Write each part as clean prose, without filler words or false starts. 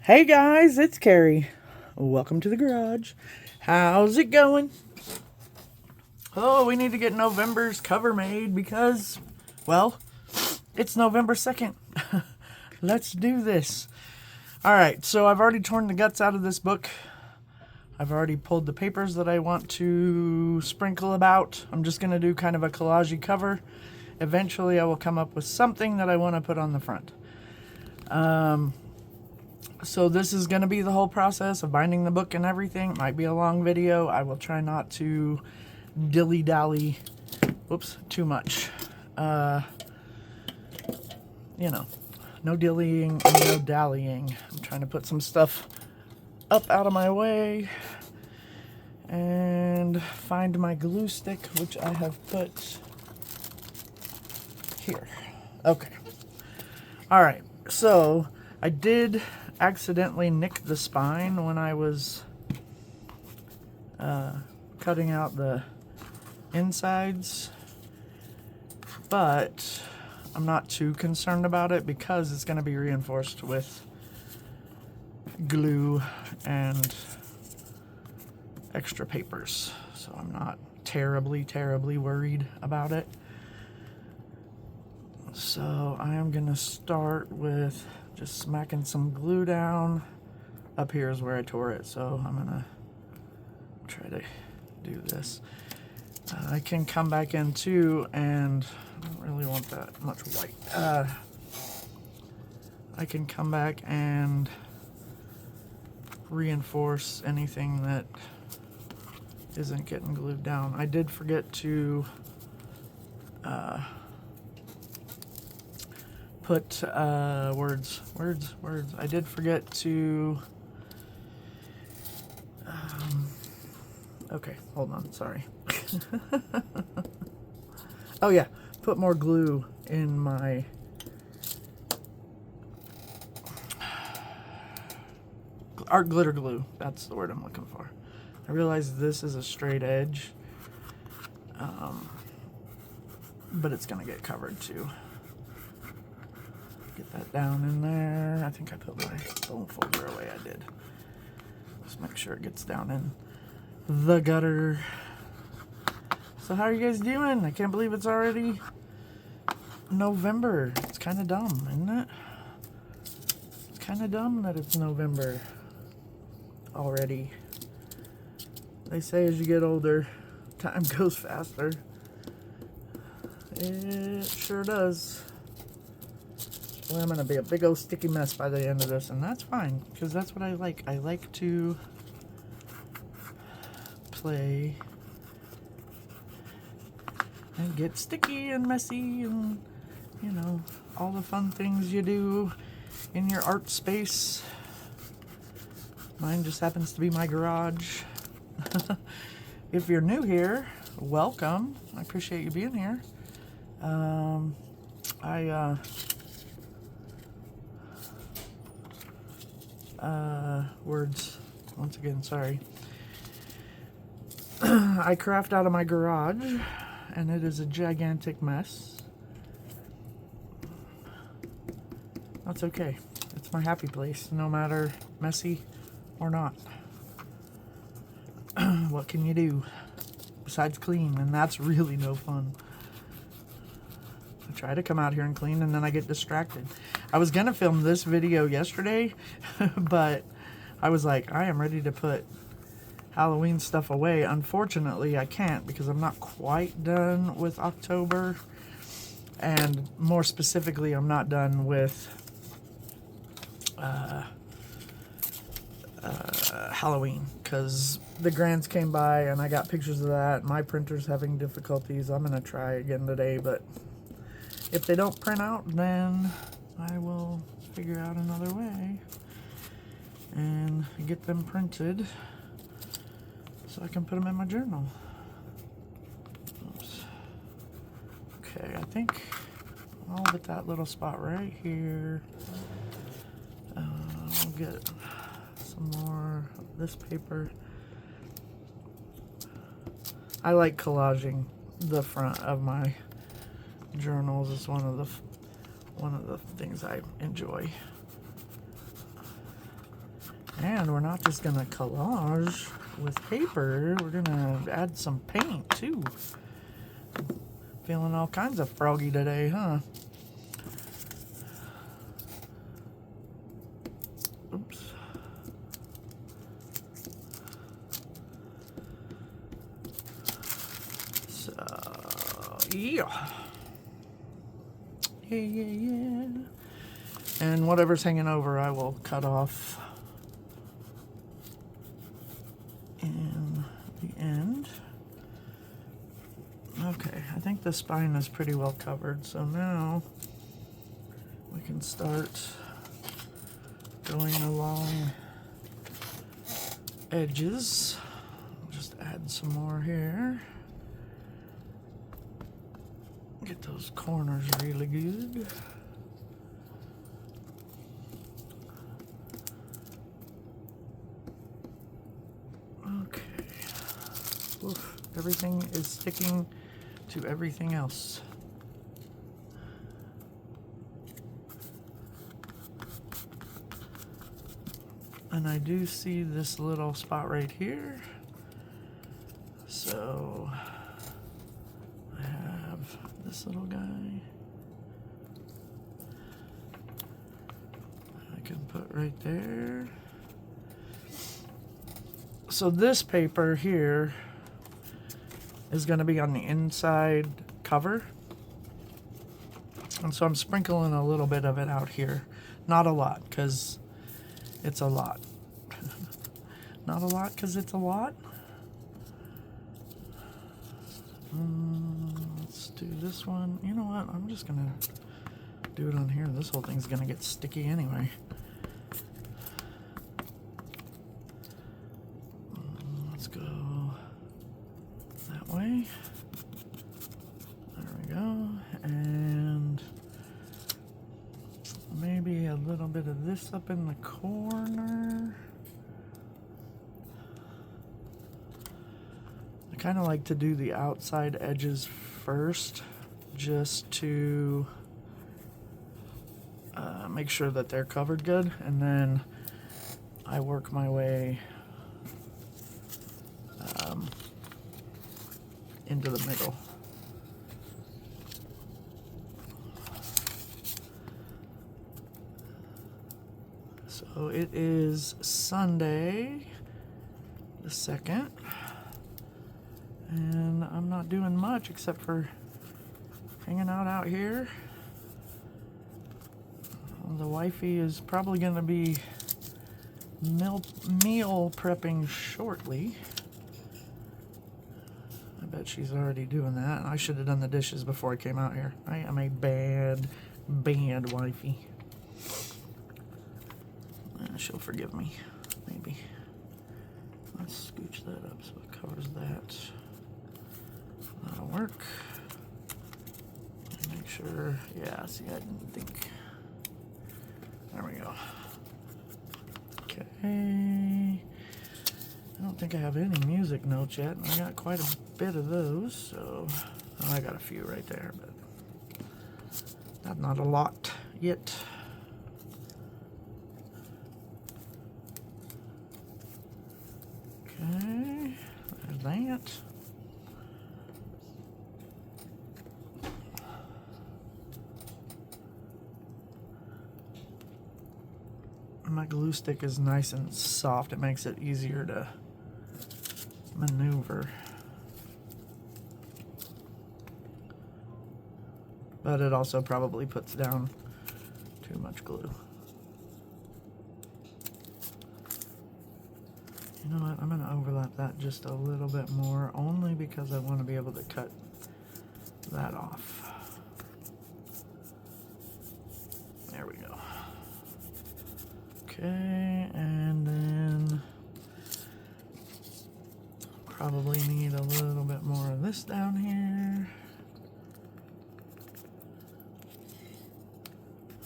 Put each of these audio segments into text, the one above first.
Hey guys, it's Carrie. Welcome to the garage. How's it going? Oh, we need to get November's cover made because, well, it's November 2nd. Let's do this. Alright, so I've already torn the guts out of this book. I've already pulled the papers that I want to sprinkle about. I'm just going to do kind of a collage cover. Eventually I will come up with something that I want to put on the front. So this is going to be the whole process of binding the book and everything. It might be a long video. I will try not to dilly-dally, too much. You know, no dillying and no dallying. I'm trying to put some stuff up out of my way and find my glue stick, which I have put here. Okay. All right. So I did accidentally nick the spine when I was cutting out the insides, but I'm not too concerned about it because it's going to be reinforced with glue and extra papers, so I'm not terribly worried about it. So I am going to start with just smacking some glue down. Up here is where I tore it, so I'm going to try to do this. I can come back in too, and I don't really want that much white. I can come back and reinforce anything that isn't getting glued down. I did forget to put words. I did forget to okay, hold on, sorry. Oh yeah, put more glue in my art glitter glue. That's the word I'm looking for. I realize this is a straight edge, but it's gonna get covered too. Get that down in there. I think I put my bone folder away. I did. Just make sure it gets down in the gutter. So how are you guys doing? I can't believe it's already November. It's kind of dumb, isn't it? It's kind of dumb that it's November already. They say as you get older, time goes faster. It sure does. Well, I'm going to be a big old sticky mess by the end of this, and that's fine, because that's what I like. I like to play and get sticky and messy and, you know, all the fun things you do in your art space. Mine just happens to be my garage. If you're new here, welcome. I appreciate you being here. Words. Once again, sorry. I craft out of my garage, and it is a gigantic mess. That's okay. It's my happy place, no matter messy or not. What can you do besides clean? And that's really no fun. I try to come out here and clean, and then I get distracted. I was gonna film this video yesterday, but I was like, I am ready to put Halloween stuff away. Unfortunately, I can't because I'm not quite done with October, and more specifically, I'm not done with Halloween, because the Grands came by and I got pictures of that. My printer's having difficulties. I'm gonna try again today, but if they don't print out, then I will figure out another way and get them printed so I can put them in my journal. Oops. Okay, I think all but that little spot right here. We'll get some more of this paper. I like collaging the front of my journals. It's one of the things I enjoy. And we're not just gonna collage with paper, we're gonna add some paint too. Feeling all kinds of froggy today, huh? Oops. So, yeah. Yeah. And whatever's hanging over, I will cut off in the end. Okay, I think the spine is pretty well covered, so now we can start going along edges. I'll just add some more here. Get those corners really good. Okay. Oof, everything is sticking to everything else. And I do see this little spot right here. So I have this little guy. I can put right there. So this paper here is going to be on the inside cover. And so I'm sprinkling a little bit of it out here. Not a lot, because it's a lot. Not a lot, because it's a lot. Let's do this one. You know what? I'm just going to do it on here. This whole thing's going to get sticky anyway. Let's go that way. There we go. And maybe a little bit of this up in the corner. I kind of like to do the outside edges first, just to make sure that they're covered good, and then I work my way into the middle. So it is Sunday the 2nd, and I'm not doing much except for hanging out here. The wifey is probably going to be meal prepping shortly. I bet she's already doing that. I should have done the dishes before I came out here. I am a bad wifey. She'll forgive me, maybe. Let's scooch that up so it covers that. That'll work. And make sure, yeah, see, I didn't think. There we go. Okay. I don't think I have any music notes yet. I got quite a bit of those, so oh, I got a few right there, but not a lot yet. Okay, there's that. My glue stick is nice and soft. It makes it easier to maneuver. But it also probably puts down too much glue. You know what? I'm going to overlap that just a little bit more, only because I want to be able to cut that off. There we go. Okay, and then probably need a little bit more of this down here.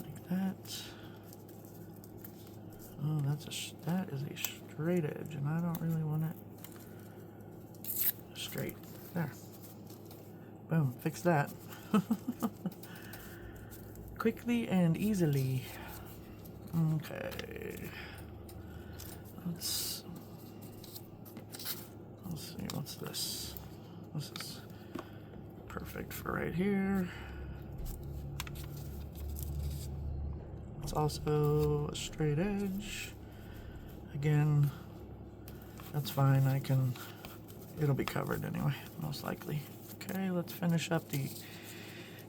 Like that. Oh, that is a straight edge, and I don't really want it straight. There. Boom, fix that. Quickly and easily. Okay. Let's see, what's this? This is perfect for right here. It's also a straight edge. Again, that's fine. It'll be covered anyway, most likely. Okay, let's finish up the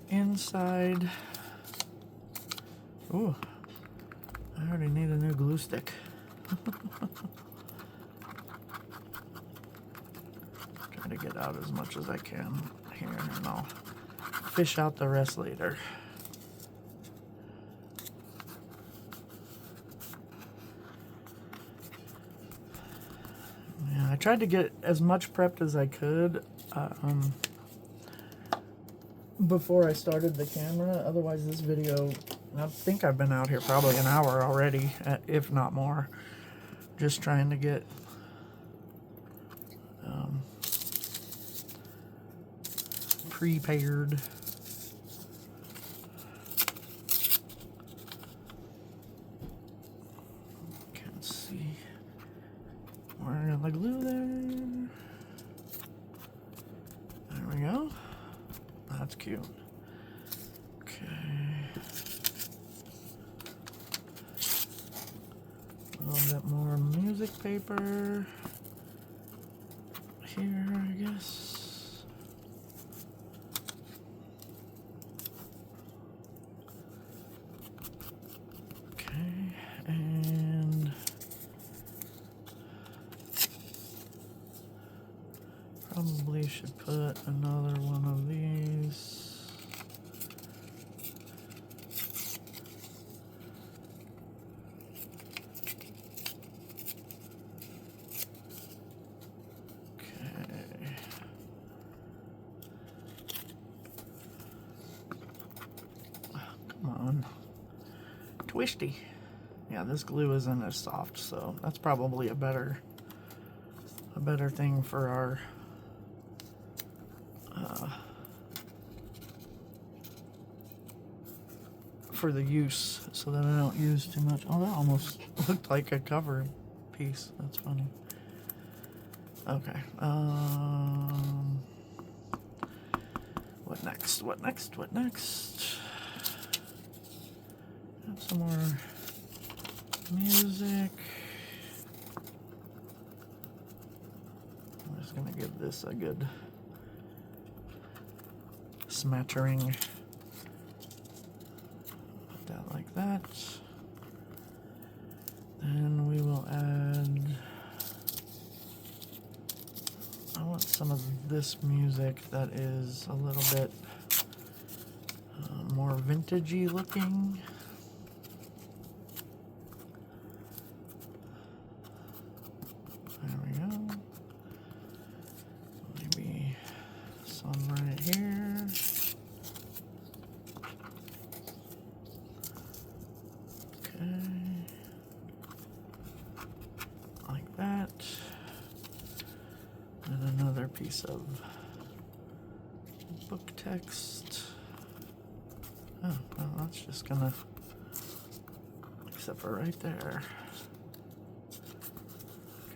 inside. Ooh, I already need a new glue stick. Try to get out as much as I can here, and I'll fish out the rest later. Yeah, I tried to get as much prepped as I could before I started the camera. Otherwise, this video, I think I've been out here probably an hour already, if not more, just trying to get prepared. Can't see where the glue there. There we go. That's cute. Okay. A little bit more music paper here, I guess. Okay, and probably should put another one of these. Twisty. Yeah, this glue isn't as soft, so that's probably a better thing for our for the use, so that I don't use too much. Oh, that almost looked like a cover piece. That's funny. Okay. What next? What next? What next? Have some more music. I'm just gonna give this a good smattering. Put that like that. Then we will add, I want some of this music that is a little bit more vintagey looking. There we go. Maybe some right here. Okay. Like that. And another piece of book text. Oh, well, that's just gonna, except for right there.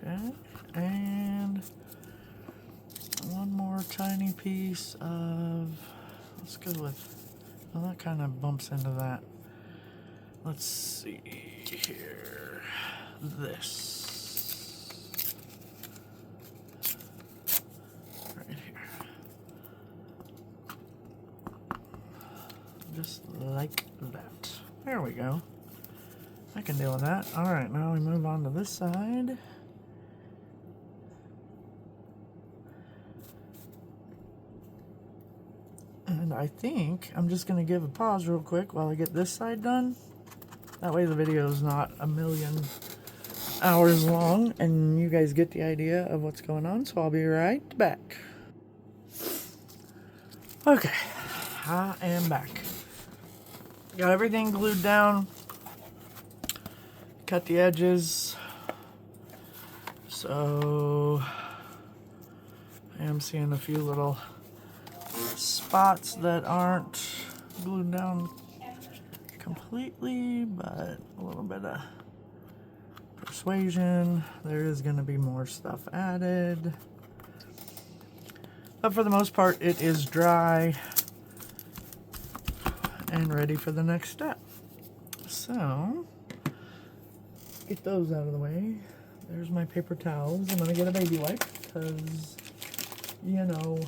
Okay, and one more tiny piece of, let's go with, well, that kind of bumps into that. Let's see here, this, right here, just like that. There we go. I can deal with that. All right, now we move on to this side. And I think I'm just going to give a pause real quick while I get this side done. That way the video is not a million hours long and you guys get the idea of what's going on. So I'll be right back. Okay, I am back. Got everything glued down. Cut the edges. So I am seeing a few little spots that aren't glued down completely, but a little bit of persuasion. There is going to be more stuff added. But for the most part, it is dry and ready for the next step. So, get those out of the way. There's my paper towels. I'm going to get a baby wipe because, you know,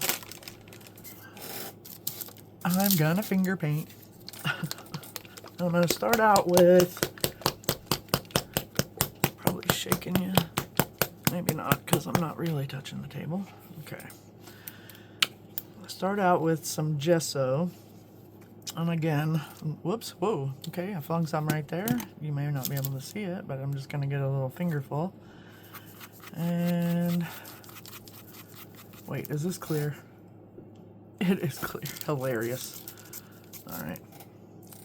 I'm going to finger paint. I'm going to start out with, probably shaking you. Maybe not, because I'm not really touching the table. Okay. Start out with some gesso. And again, whoops, whoa, okay, I flung some right there. You may not be able to see it, but I'm just going to get a little fingerful. And, wait, is this clear? It is clear. Hilarious. All right.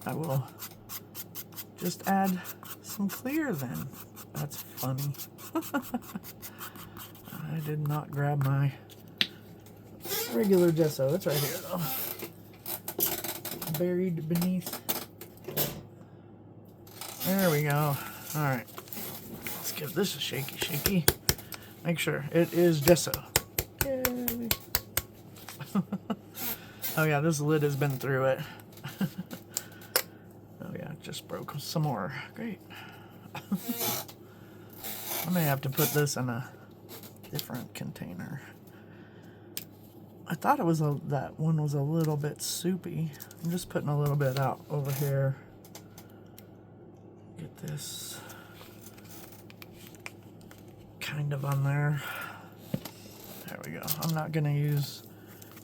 I will just add some clear then. That's funny. I did not grab my regular gesso. It's right here, though. Buried beneath. There we go. All right. Let's give this a shaky. Make sure it is gesso. Yay. Oh yeah, this lid has been through it. Oh yeah, it just broke some more. Great. I may have to put this in a different container. I thought it was that one was a little bit soupy. I'm just putting a little bit out over here. Get this kind of on there. There we go. I'm not going to use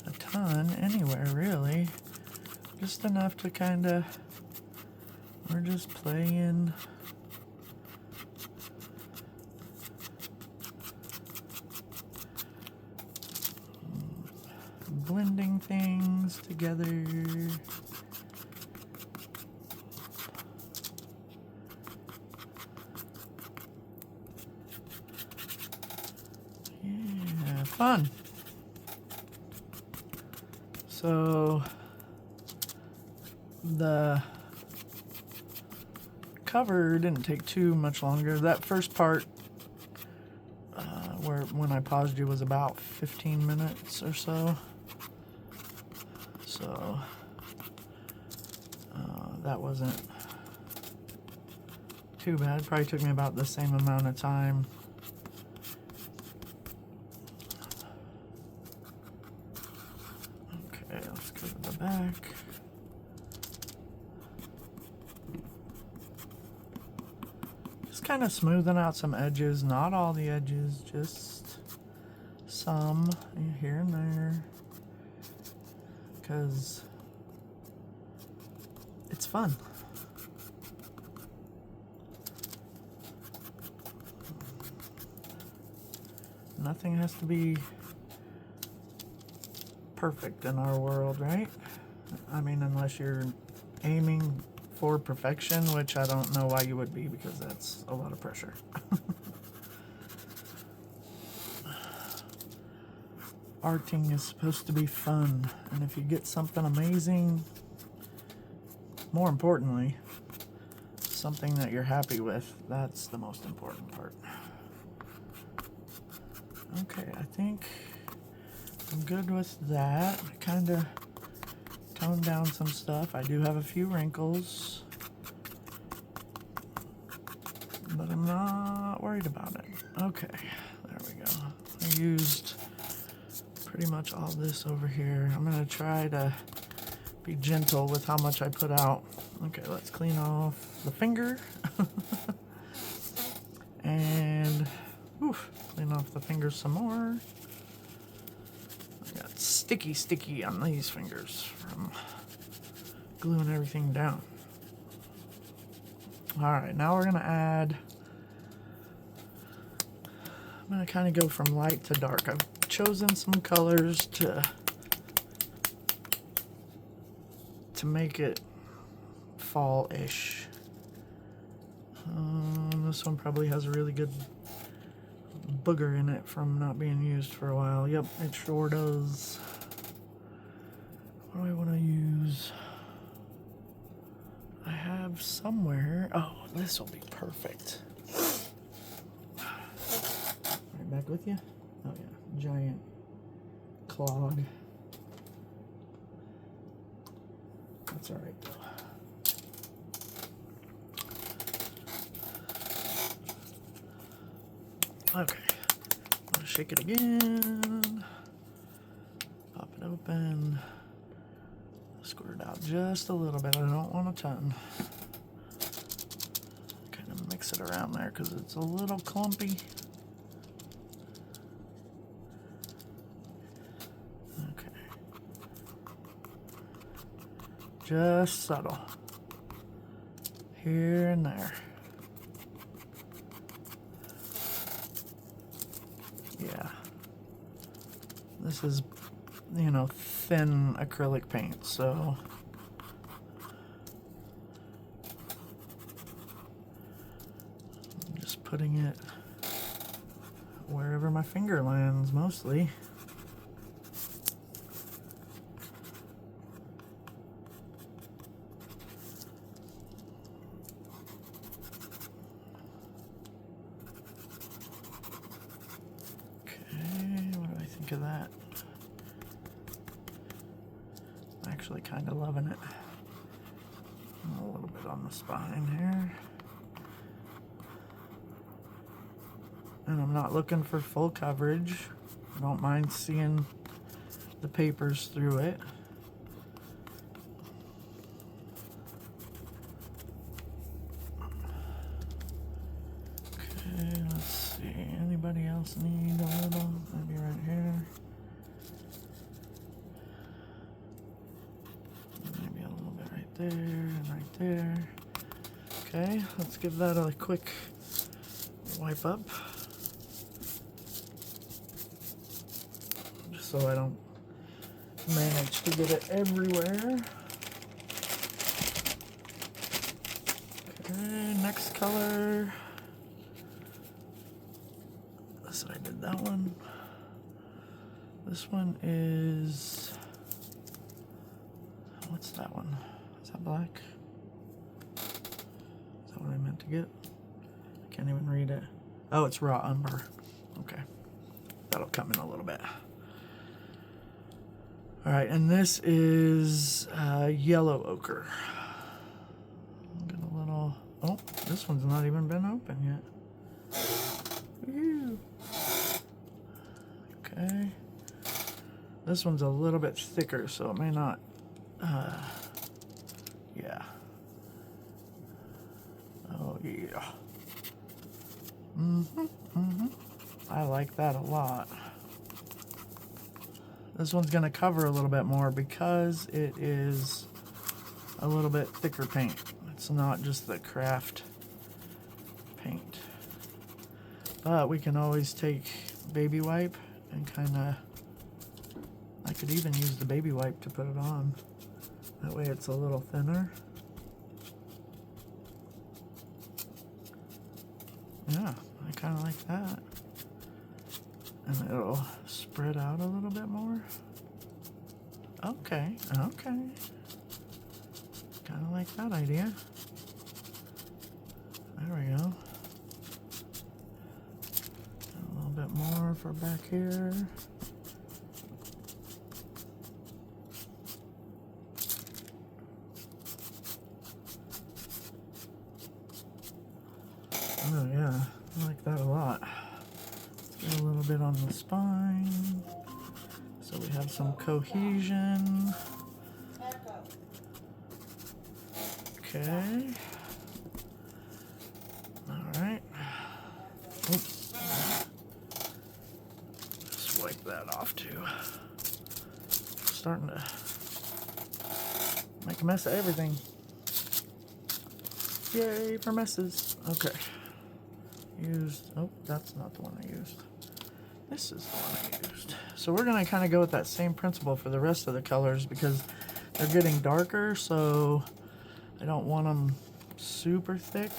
a ton anywhere, really. Just enough to kind of... We're just playing... blending things together. Yeah, fun. So the cover didn't take too much longer. That first part when I paused you was about 15 minutes or so. So that wasn't too bad. Probably took me about the same amount of time. Okay, let's go to the back. Just kind of smoothing out some edges, not all the edges, just some here and there. Because it's fun. Nothing has to be perfect in our world, right? I mean, unless you're aiming for perfection, which I don't know why you would be, because that's a lot of pressure. Arting is supposed to be fun, and if you get something amazing, more importantly, something that you're happy with, that's the most important part. Okay, I think I'm good with that. I kind of toned down some stuff. I do have a few wrinkles, but I'm not worried about it. Okay, there we go. I used pretty much all this over here. I'm going to try to be gentle with how much I put out. Okay, let's clean off the finger. And clean off the fingers some more. I got sticky on these fingers from gluing everything down. Alright, now we're going to add... I'm going to kind of go from light to dark. I've chosen some colors to make it fall-ish. This one probably has a really good booger in it from not being used for a while. Yep, it sure does. What do I want to use? I have somewhere... Oh, this will be perfect. stick with you? Oh yeah, giant clog. That's all right though. Okay, I'm gonna shake it again. Pop it open. Squirt it out just a little bit. I don't want a ton. Kind of mix it around there because it's a little clumpy. Okay. Just subtle. Here and there. Yeah. This is, you know, thin acrylic paint, so I'm just putting it wherever my finger lands mostly. Of that. I'm actually kind of loving it. A little bit on the spine here. And I'm not looking for full coverage. I don't mind seeing the papers through it. Okay, let's see. Anybody else need a little? Maybe right here. Maybe a little bit right there and right there. Okay, let's give that a quick wipe up. Just so I don't manage to get it everywhere. Okay, next color. So I did that one. This one is, what's that one? Is that black? Is that what I meant to get? I can't even read it. Oh, it's raw umber. Okay, that'll come in a little bit. All right, and this is yellow ochre. Get a little, oh, this one's not even been open yet. Woo. Okay, this one's a little bit thicker, so it may not, yeah. Oh yeah. I like that a lot. This one's gonna cover a little bit more because it is a little bit thicker paint. It's not just the craft paint. But we can always take baby wipe and kind of, I could even use the baby wipe to put it on. That way it's a little thinner. Yeah, I kind of like that. And it'll spread out a little bit more. Okay, okay. Kind of like that idea. There we go. A little bit more for back here. Oh yeah, I like that a lot. Let's get a little bit on the spine so we have some cohesion. Okay. All right. Oops. Just wipe that off too. Starting to make a mess of everything. Yay for messes. Okay. Used, oh, that's not the one I used. This is the one I used. So we're gonna kind of go with that same principle for the rest of the colors because they're getting darker, so I don't want them super thick.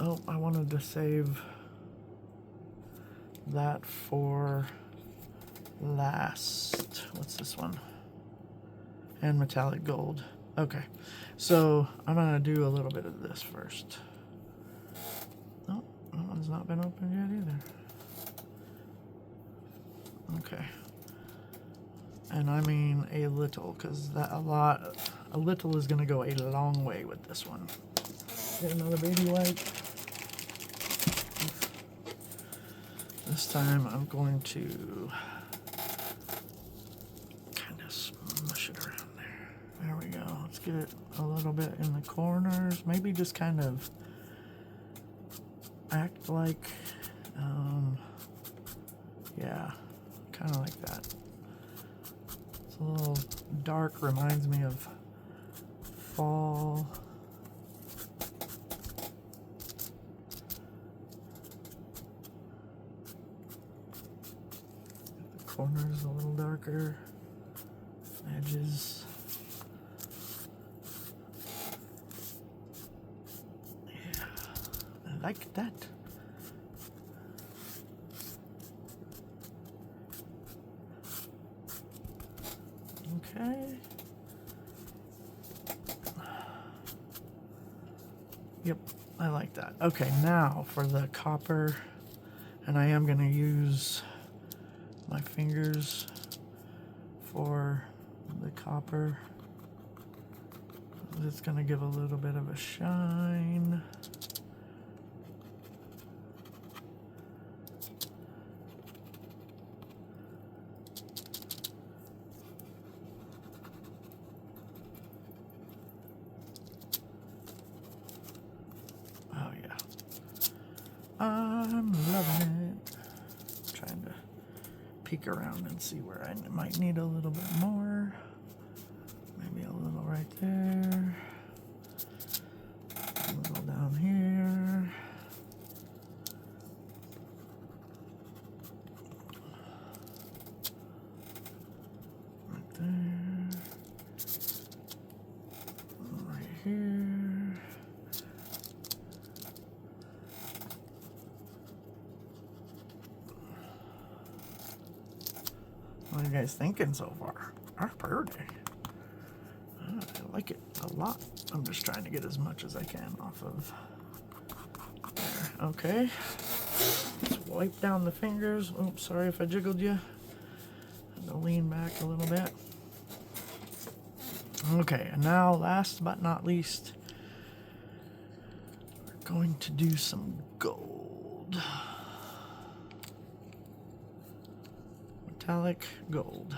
Oh, I wanted to save that for last. What's this one? And metallic gold. Okay, so I'm gonna do a little bit of this first. Oh, that one's not been opened yet either. Okay. And I mean a little, because a little is going to go a long way with this one. Get another baby wipe. This time I'm going to kind of smush it around there. There we go. Let's get a little bit in the corners. Maybe just kind of act like, yeah, kind of like that. It's a little dark, reminds me of fall. The corners a little darker, edges. Yeah, I like that. Okay. Yep, I like that. Okay, now for the copper, and I am going to use my fingers for the copper. It's going to give a little bit of a shine. I'm loving it. Trying to peek around and see where I might need a little bit more. Maybe a little right there. A little down here. Right there. Right here. What are you guys thinking so far? That's pretty. I like it a lot. I'm just trying to get as much as I can off of there. Okay. Let's wipe down the fingers. Oops, sorry if I jiggled you. Had to lean back a little bit. Okay, and now last but not least, we're going to do some gold. Metallic gold.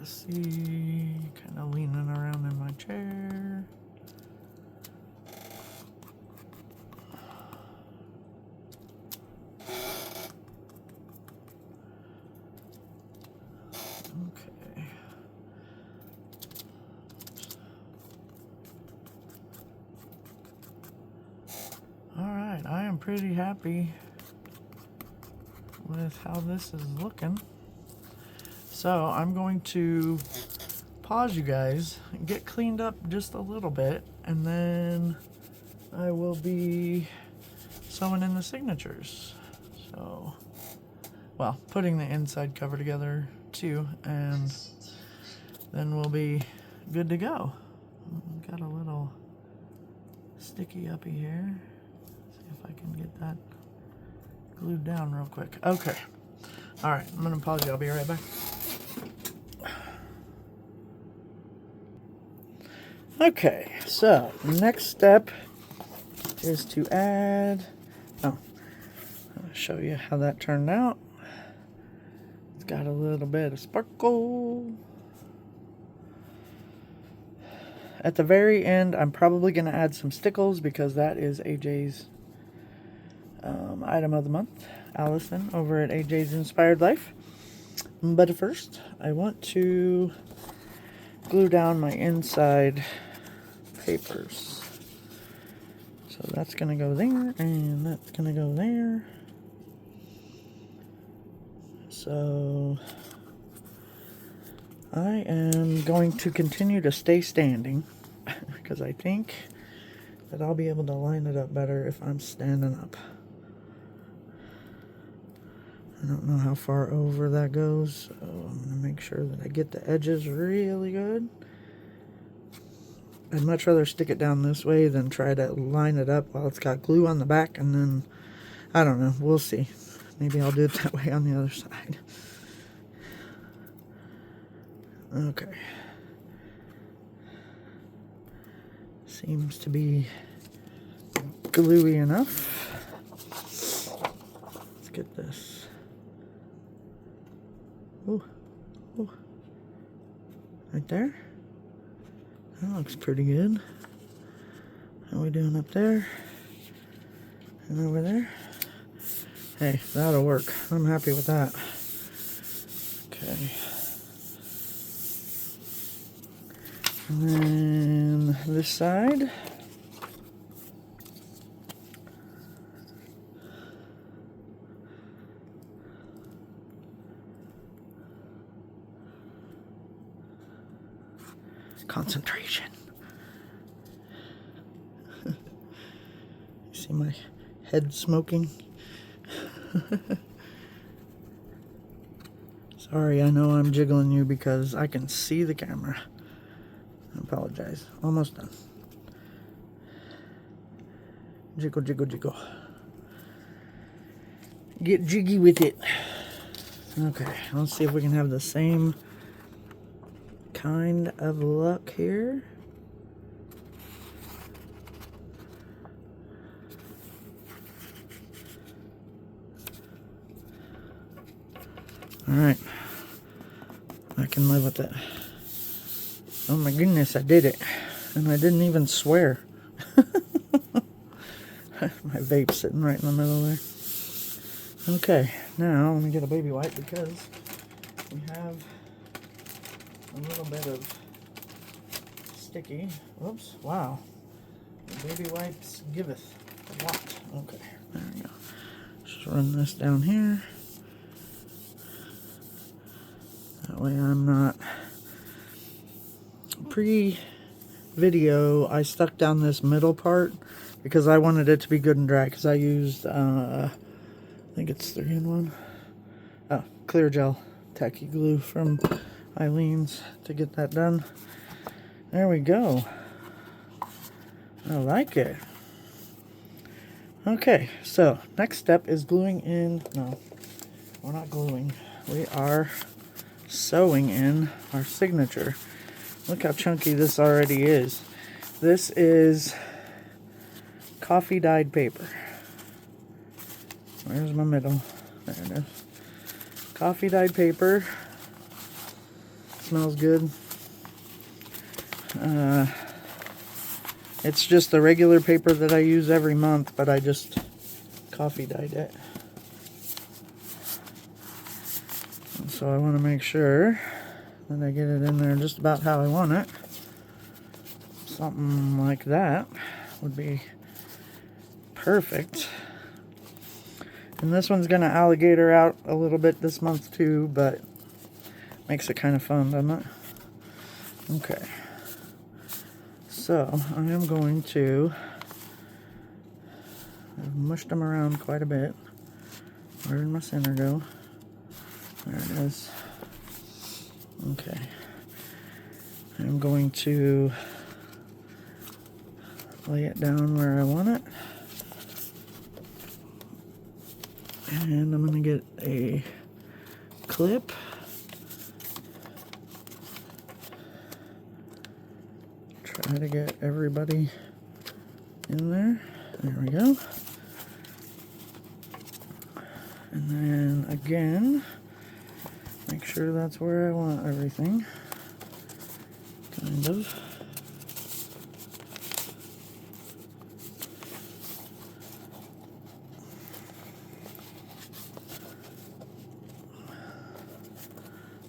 See, kind of leaning around in my chair. Okay. All right, I am pretty happy with how this is looking. So I'm going to pause you guys, get cleaned up just a little bit, and then I will be sewing in the signatures. So, well, putting the inside cover together too, and then we'll be good to go. Got a little sticky uppy here. See if I can get that glued down real quick. Okay. All right, I'm gonna pause you. I'll be right back. Okay, so next step is to add, I'll show you how that turned out. It's got a little bit of sparkle. At the very end, I'm probably going to add some stickles because that is AJ's item of the month, Allison, over at AJ's Inspired Life. But first, I want to glue down my inside papers. So that's going to go there, and that's going to go there. So I am going to continue to stay standing because I think that I'll be able to line it up better if I'm standing up. I don't know how far over that goes, so I'm going to make sure that I get the edges really good. I'd much rather stick it down this way than try to line it up while it's got glue on the back, and then, I don't know, we'll see. Maybe I'll do it that way on the other side. Okay. Seems to be gluey enough. Let's get this. Ooh, ooh. Right there. That looks pretty good. How are we doing up there? And over there? Hey, that'll work. I'm happy with that. Okay. And then this side. Concentration. You see my head smoking? Sorry, I know I'm jiggling you because I can see the camera. I apologize. Almost done. Jiggle, jiggle, jiggle. Get jiggy with it. Okay, let's see if we can have the same kind of luck here. Alright. I can live with it. Oh my goodness, I did it. And I didn't even swear. My vape's sitting right in the middle there. Okay, now let me get a baby wipe because we have a little bit of sticky. Whoops, wow. The baby wipes giveth a lot. Okay, there we go. Just run this down here. That way I'm not... Pre-video, I stuck down this middle part because I wanted it to be good and dry because I used, I think it's 3-in-1. Oh, clear gel tacky glue from Eileen's to get that done. There we go. I like it. Okay, so next step is gluing in. No, we're not gluing. We are sewing in our signature. Look how chunky this already is. This is coffee dyed paper. Where's my middle? There it is. Coffee dyed paper. Smells good. It's just the regular paper that I use every month, but I just coffee dyed it. And so I want to make sure that I get it in there just about how I want it. Something like that would be perfect. And this one's going to alligator out a little bit this month too, but makes it kind of fun, doesn't it? Okay. So I am going to... I've mushed them around quite a bit. Where did my center go? There it is. Okay. I'm going to lay it down where I want it. And I'm going to get a clip. Try to get everybody in there. There we go. And then again, make sure that's where I want everything. Kind of.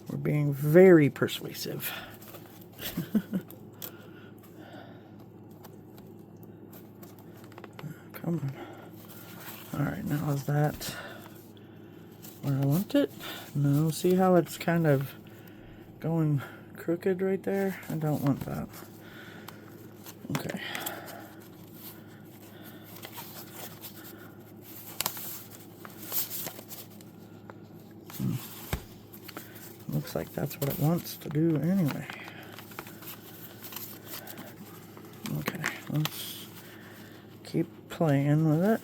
We're being very persuasive. Come on. Alright, now is that where I want it? No, see how it's kind of going crooked right there? I don't want that. Okay. Looks like that's what it wants to do anyway. Okay, let's keep playing with it.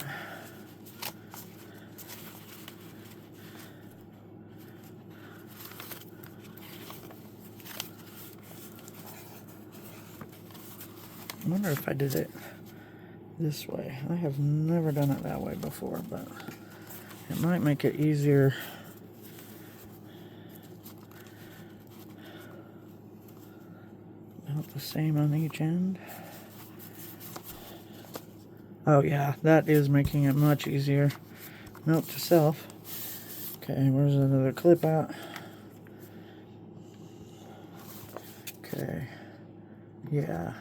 I wonder if I did it this way. I have never done it that way before, but it might make it easier. About the same on each end. Oh yeah, that is making it much easier. Note to self. Okay, where's another clip at? Okay. Yeah.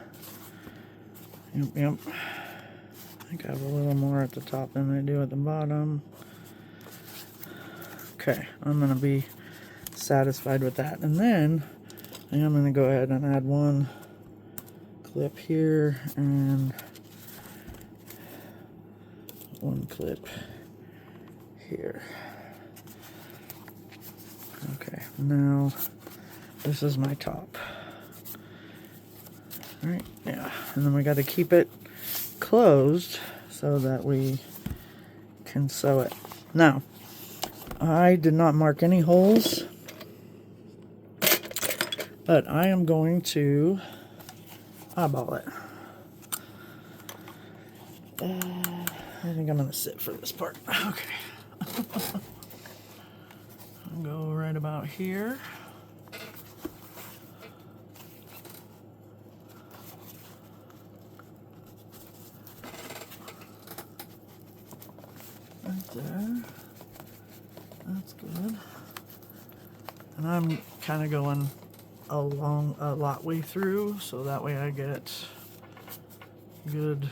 Yep. I think I have a little more at the top than I do at the bottom. Okay, I'm going to be satisfied with that. And then I'm going to go ahead and add one clip here and one clip here. Okay, now this is my top. Alright, yeah, and then we got to keep it closed so that we can sew it. Now, I did not mark any holes, but I am going to eyeball it. I think I'm going to sit for this part. Okay. I'll go right about here. Right there. That's good. And I'm kind of going a lot way through, so that way I get good,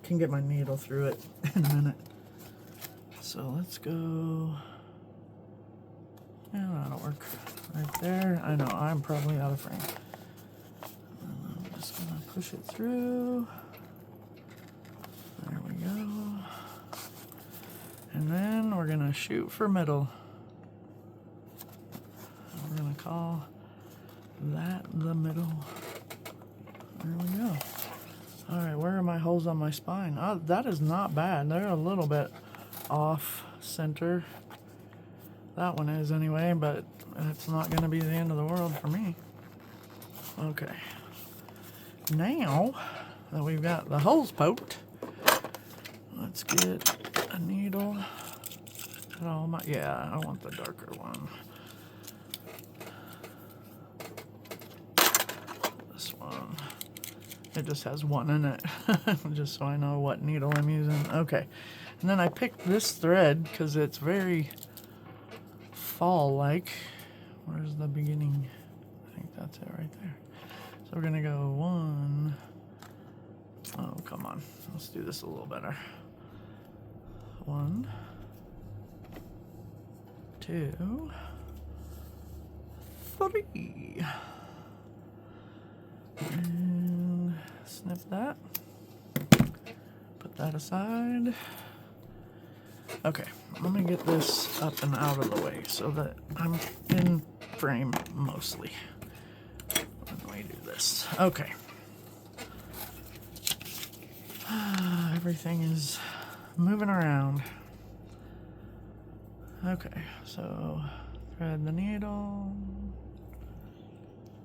can get my needle through it in a minute. So let's go, yeah, that'll work right there. I know, I'm probably out of frame. And I'm just gonna push it through. There we go. And then we're gonna shoot for middle. We're gonna call that the middle. There we go. Alright, where are my holes on my spine? Oh, that is not bad. They're a little bit off center. That one is anyway, but it's not gonna be the end of the world for me. Okay. Now that we've got the holes poked, let's get a needle. Yeah, I want the darker one. This one. It just has one in it, just so I know what needle I'm using. Okay, and then I picked this thread because it's very fall-like. Where's the beginning? I think that's it right there. So we're gonna go one. Oh, come on. Let's do this a little better. 1, 2, 3. And snip that. Put that aside. Okay, let me get this up and out of the way so that I'm in frame mostly when we do this. Okay. Everything is moving around. Okay, so thread the needle.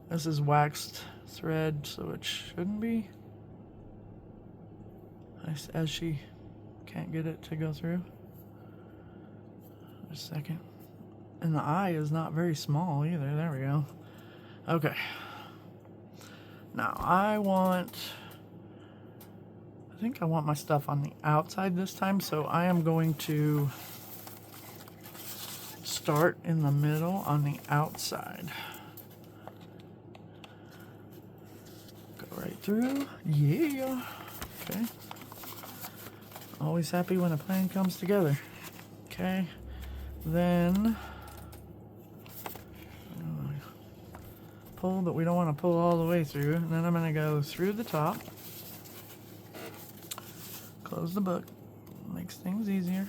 This is waxed thread, so it shouldn't be. As she can't get it to go through. Just a second. And the eye is not very small either. There we go. Okay. Now I think I want my stuff on the outside this time, so I am going to start in the middle on the outside. Go right through. Yeah. Okay. Always happy when a plan comes together. Okay. Then pull, but we don't want to pull all the way through. And then I'm going to go through the top. Close the book. Makes things easier.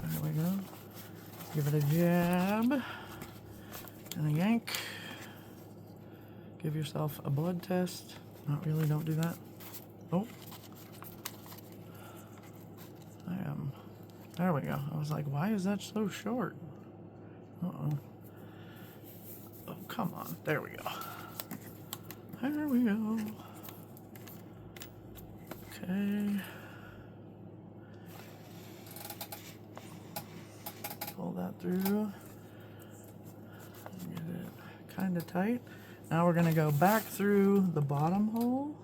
There we go. Give it a jab and a yank. Give yourself a blood test. Not really, don't do that. Oh. There we go. I was like, why is that so short? Uh-oh. Oh, come on. There we go. There we go. Okay. Pull that through. Get it kind of tight. Now we're going to go back through the bottom hole.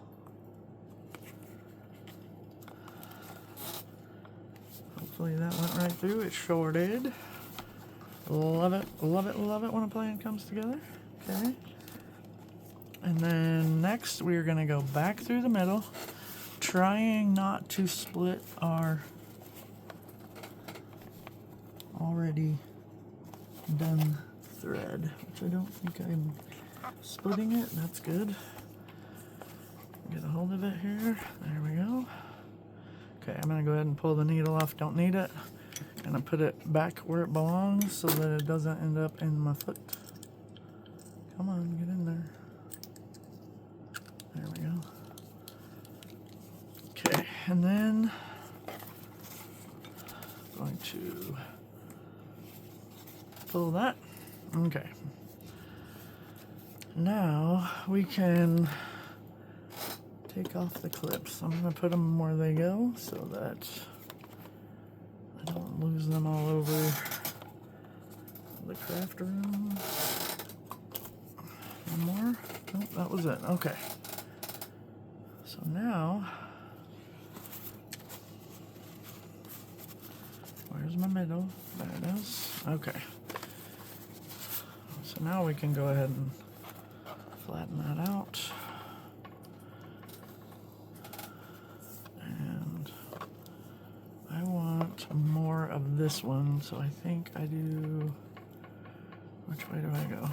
Hopefully that went right through. It sure did. Love it, love it, love it when a plan comes together. Okay. And then next we're going to go back through the middle, trying not to split our already done thread, which I don't think I'm splitting it. That's good. Get a hold of it here. There we go. Okay, I'm going to go ahead and pull the needle off. Don't need it. And I put it back where it belongs so that it doesn't end up in my foot. Come on, get in there. There we go. Okay, and then I'm going to pull that. Okay. Now we can take off the clips. I'm going to put them where they go so that I don't lose them all over the craft room. One more. Nope, that was it. Okay. So now, where's my middle? There it is. Okay. So now we can go ahead and flatten that out. And I want more of this one, so I think I do. Which way do I go?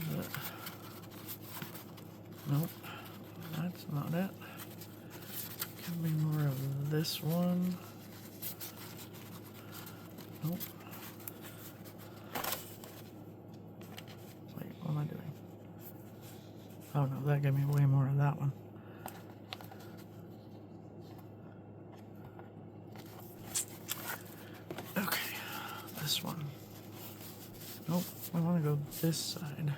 Is it? Nope, that's not it. Give me more of this one. Nope. Wait, what am I doing? Oh no, that gave me way more of that one. Okay, this one. Nope, I want to go this side.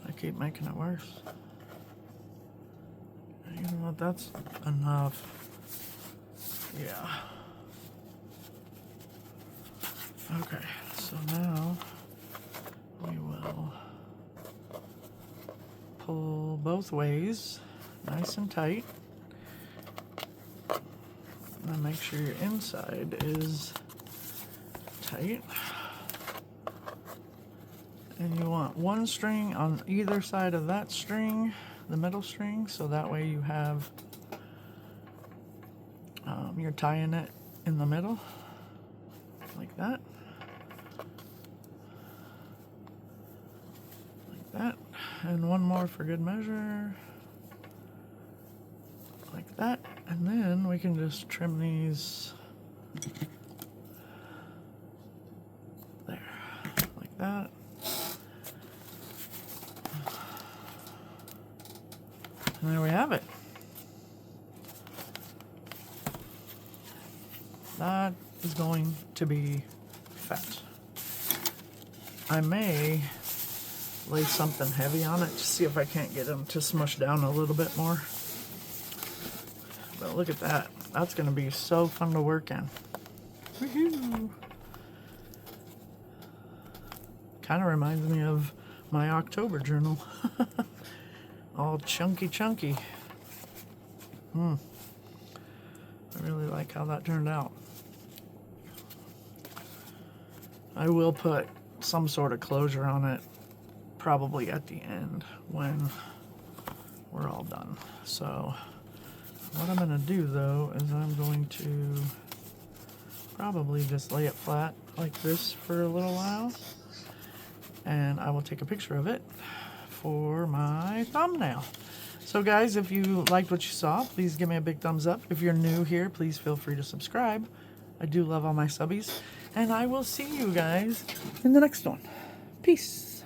I keep making it worse. You know what, that's enough. Yeah. Okay, so now we will pull both ways, nice and tight. And make sure your inside is tight. And you want one string on either side of that string, the middle string, so that way you have, you're tying it in the middle, like that. Like that. And one more for good measure. Like that. And then we can just trim these there, like that. And there we have it. That is going to be fat. I may lay something heavy on it to see if I can't get them to smush down a little bit more. But look at that. That's going to be so fun to work in. Woohoo! Kind of reminds me of my October journal. All chunky. I really like how that turned out. I will put some sort of closure on it probably at the end when we're all done. So what I'm going to do though is I'm going to probably just lay it flat like this for a little while, and I will take a picture of it for my thumbnail. So guys, if you liked what you saw, please give me a big thumbs up. If you're new here, please feel free to subscribe. I do love all my subbies, and I will see you guys in the next one. Peace.